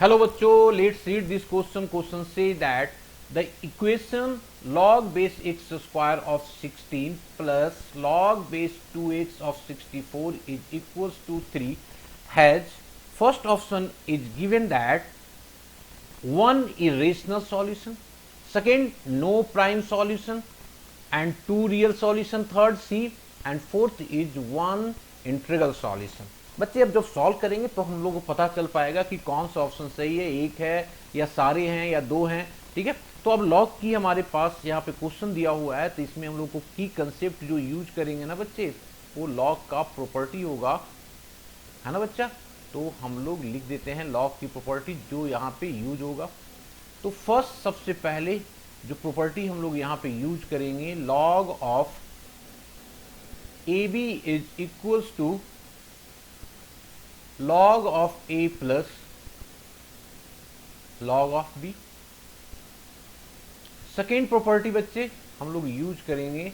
Hello बच्चों, let's read this question. Question say that the equation log base x square of 16 plus log base 2x of 64 is equals to 3 has first option is given that one irrational solution, second no prime solution and two real solution, third C and fourth is one integral solution. बच्चे अब जब solve करेंगे तो हम लोग को पता चल पाएगा कि कौन सा ऑप्शन सही है, एक है या सारे हैं या दो हैं. ठीक है, तो अब लॉग की हमारे पास यहाँ पे क्वेश्चन दिया हुआ है, तो इसमें हम लोग को की कंसेप्ट जो यूज करेंगे ना बच्चे, वो लॉग का प्रॉपर्टी होगा, है ना बच्चा. तो हम लोग लिख देते हैं लॉग की प्रॉपर्टी जो यहाँ पे यूज होगा. तो फर्स्ट सबसे पहले जो प्रॉपर्टी हम लोग यहाँ पे यूज करेंगे, log of A B is equals to log of a plus log of b. Second property बच्चे हम लोग यूज करेंगे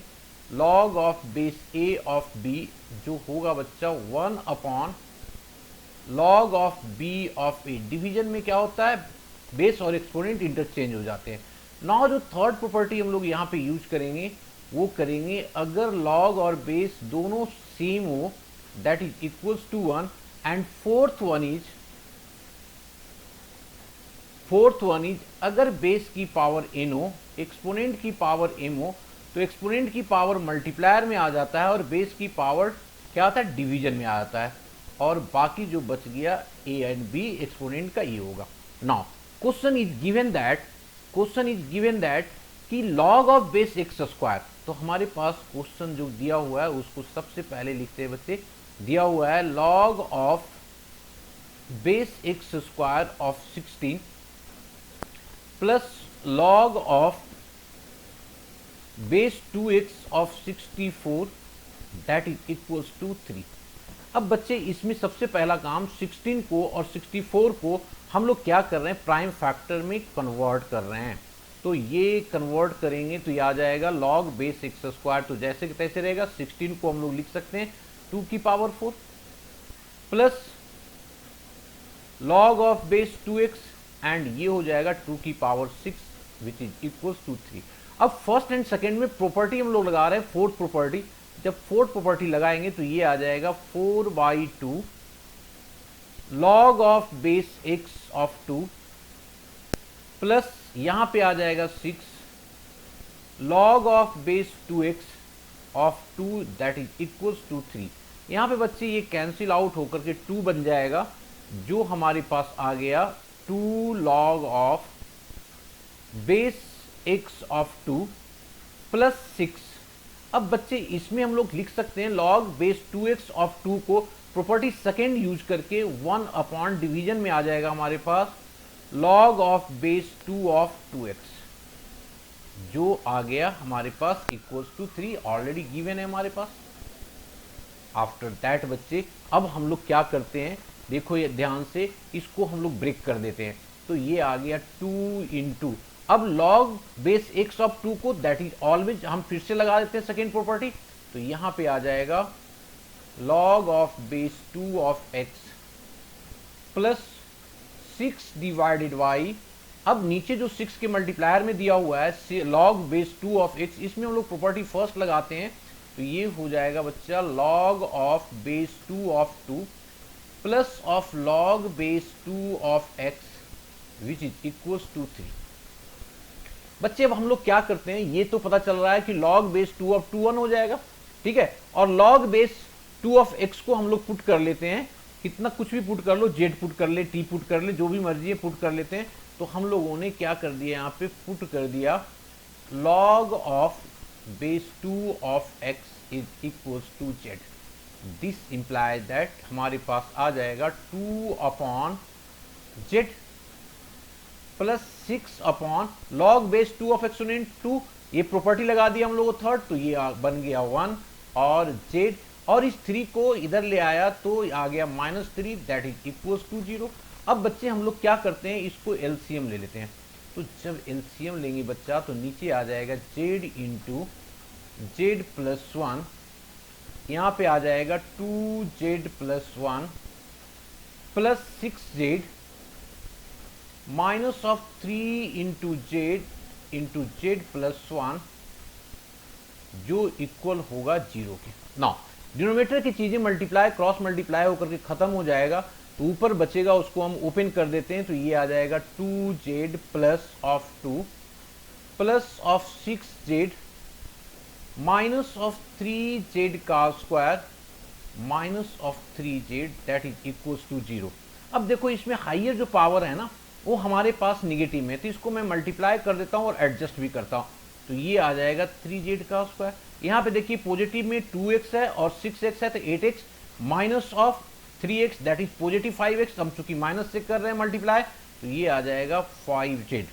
log of base a of b, जो होगा बच्चा 1 upon log of b of a. Division में क्या होता है, बेस और एक्सपोनेंट इंटरचेंज हो जाते हैं. नाउ जो थर्ड प्रॉपर्टी हम लोग यहाँ पे यूज करेंगे वो करेंगे अगर log और बेस दोनों सेम हो, that is equals to 1. And fourth one is अगर बेस की पावर n हो, एक्सपोनेंट की पावर m हो, तो एक्सपोनेंट की पावर मल्टीप्लायर में आ जाता है और बेस की पावर क्या आता है, डिवीजन में आ जाता है. और बाकी जो बच गया a एंड b एक्सपोनेंट का ये होगा. Now question is given that कि log of base x square. तो हमारे पास क्वेश्चन जो दिया हुआ है उसको सबसे पहले लिखते हैं बच्चे. दिया हुआ है log of base x square of 16 plus log of base 2x of 64 that is equals to 3. अब बच्चे इसमें सबसे पहला काम 16 को और 64 को हम लोग क्या कर रहे हैं, प्राइम फैक्टर में कन्वर्ट कर रहे हैं. तो ये कन्वर्ट करेंगे तो ये आ जाएगा log बेस एक्स स्क्वायर. तो जैसे कि तैसे रहेगा, 16 को हम लोग लिख सकते हैं 2 की power 4 plus log of base 2x and ये हो जाएगा 2 की power 6 which is equals to 3. अब फर्स्ट एंड सेकेंड में प्रॉपर्टी हम लोग लगा रहे हैं, फोर्थ प्रॉपर्टी. जब फोर्थ प्रॉपर्टी लगाएंगे तो ये आ जाएगा 4/2 log of base x of 2 plus यहां पे आ जाएगा 6 log of base 2x of 2 that is equals to 3. यहां पे बच्चे ये कैंसिल आउट होकर के 2 बन जाएगा, जो हमारे पास आ गया 2 log of base x of 2 plus 6. अब बच्चे इसमें हम लोग लिख सकते हैं log बेस 2x ऑफ 2 को प्रॉपर्टी सेकेंड यूज करके 1 अपॉन डिवीजन में आ जाएगा हमारे पास log of base 2 of 2x, जो आ गया हमारे पास इक्वल्स टू 3. ऑलरेडी गिवन है हमारे पास. आफ्टर दैट बच्चे अब हम लोग क्या करते हैं, देखो ये ध्यान से, इसको हम लोग ब्रेक कर देते हैं. तो ये आ गया 2 इंटू, अब log बेस x ऑफ 2 को दैट इज ऑलवेज हम फिर से लगा देते हैं सेकेंड प्रॉपर्टी. तो यहां पे आ जाएगा log of base 2 of x plus 6 divided by, अब नीचे जो 6 के मल्टीप्लायर में दिया हुआ है log बेस 2 ऑफ x, इसमें हम लोग प्रॉपर्टी फर्स्ट लगाते हैं. तो ये हो जाएगा बच्चा log of base 2 of 2 plus of log base 2 of x which is equals to 3. बच्चे अब हम लोग क्या करते हैं, ये तो पता चल रहा है कि log बेस 2 ऑफ 2 1 हो जाएगा, ठीक है. और log बेस 2 ऑफ x को हम लोग पुट कर लेते हैं, कितना कुछ भी पुट कर लो, z पुट कर ले, t पुट कर ले, जो भी मर्जी है पुट कर लेते हैं. तो हम लोगों ने क्या कर दिया, यहाँ पे पुट कर दिया log of base 2 of x is equals to z. This implies that हमारे पास आ जाएगा 2 upon z plus 6 upon log base 2 of exponent 2. ये प्रॉपर्टी लगा दिया हम लोगों थर्ड, तो ये बन गया 1 और z, और इस 3 को इधर ले आया तो आ गया -3 दैट इज इक्वल्स टू 0. अब बच्चे हम लोग क्या करते हैं, इसको एलसीएम ले लेते हैं. तो जब एलसीएम लेंगे बच्चा तो नीचे आ जाएगा z इंटू z प्लस 1, यहाँ पे आ जाएगा 2z plus 1 plus 6z minus of 3 into Z plus 1 जो इक्वल होगा 0 के। नाउ डिनोमिनेटर की चीजें मल्टीप्लाई क्रॉस मल्टीप्लाई होकर के खत्म हो जाएगा, तो ऊपर बचेगा उसको हम ओपन कर देते हैं, तो ये आ जाएगा 2z plus of 2 plus of 6z minus of 3z का square minus of 3z that is equals to 0। अब देखो इसमें हाइयर जो पावर है ना वो हमारे पास निगेटिव में, तो इसको मैं मल्टीप्लाई कर देता हूँ और एडजस्ट भी करता हूँ, तो ये आ जाएगा 3z का स्क्वायर। यहाँ पे देखिए पॉजिटिव में 2x है और 6x है, तो 8x minus of 3x that is positive 5x, हम चूंकि माइनस से कर रहे हैं मल्टीप्लाई, तो ये आ जाएगा 5z।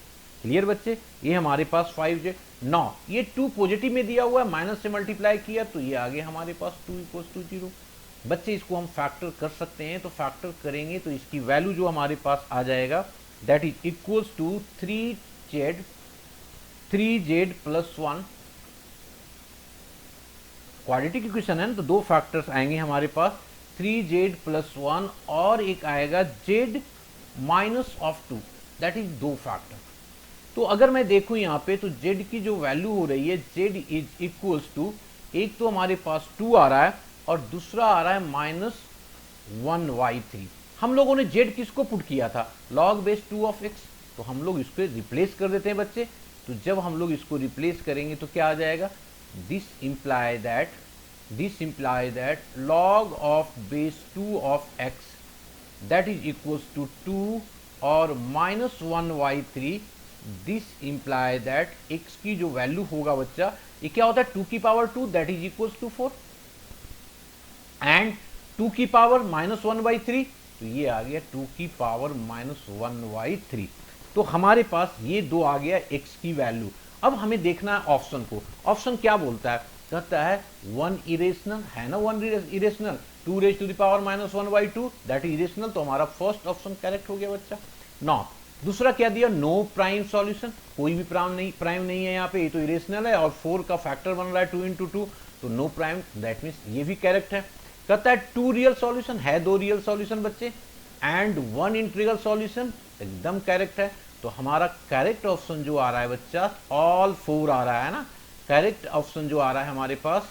क्लियर बच्चे, ये हमारे पास 5z। नौ ये 2 पॉजिटिव में दिया हुआ है, माइनस से मल्टीप्लाई किया तो ये आ गया हमारे पास 2 इक्वल्स टू 0। बच्चे इसको हम फैक्टर कर सकते हैं, तो फैक्टर करेंगे तो इसकी वैल्यू जो हमारे पास आ जाएगा that is equals to 3z plus 1। Quadratic equation है ना, तो दो फैक्टर्स आएंगे हमारे पास, 3z प्लस 1 और एक आएगा z minus of 2 that is 2 factor. तो अगर मैं देखूं यहाँ पे तो z की जो वैल्यू हो रही है z इज इक्वल्स टू, एक तो हमारे पास 2 आ रहा है और दूसरा आ रहा है माइनस 1/3। हम लोगों ने z किसको पुट किया था, log बेस 2 ऑफ x, तो हम लोग इसको रिप्लेस कर देते हैं बच्चे। तो जब हम लोग इसको रिप्लेस करेंगे तो क्या आ जाएगा, this imply that log of base 2 of x that is equals to 2 और minus 1/3। This imply that x की जो वैल्यू होगा बच्चा, ये क्या होता है 2 की power 2 that is equals to 4 and 2 की पावर माइनस 1/3, तो ये आ गया 2 की पावर माइनस 1/3। तो हमारे पास ये दो आ गया x की वैल्यू। अब हमें देखना है ऑप्शन को, ऑप्शन क्या बोलता है, कहता है 1 इरेशनल है ना, 1 irrational 2 raise to the power minus 1/2 that is irrational, तो हमारा फर्स्ट ऑप्शन करेक्ट हो गया बच्चा। नौ दूसरा क्या दिया, नो प्राइम सॉल्यूशन, कोई भी प्राइम नहीं है यहाँ पे, ये तो इरेशनल है और 4 का फैक्टर बन रहा है 2 इंटू 2, तो नो प्राइम, दैट मीन्स ये भी करेक्ट है। कहता है 2 रियल सॉल्यूशन है, 2 रियल सॉल्यूशन बच्चे एंड 1 इंटीग्रल सॉल्यूशन, एकदम करेक्ट है। तो हमारा करेक्ट ऑप्शन जो आ रहा है बच्चा ऑल 4 आ रहा है ना, करेक्ट ऑप्शन जो आ रहा है हमारे पास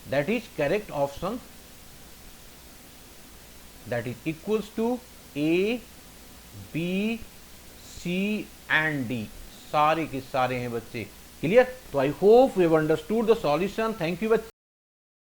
that is correct option that is equals to A B C and D, सारे के सारे हैं बच्चे। क्लियर, तो I hope we have understood the solution. Thank you बच्चे।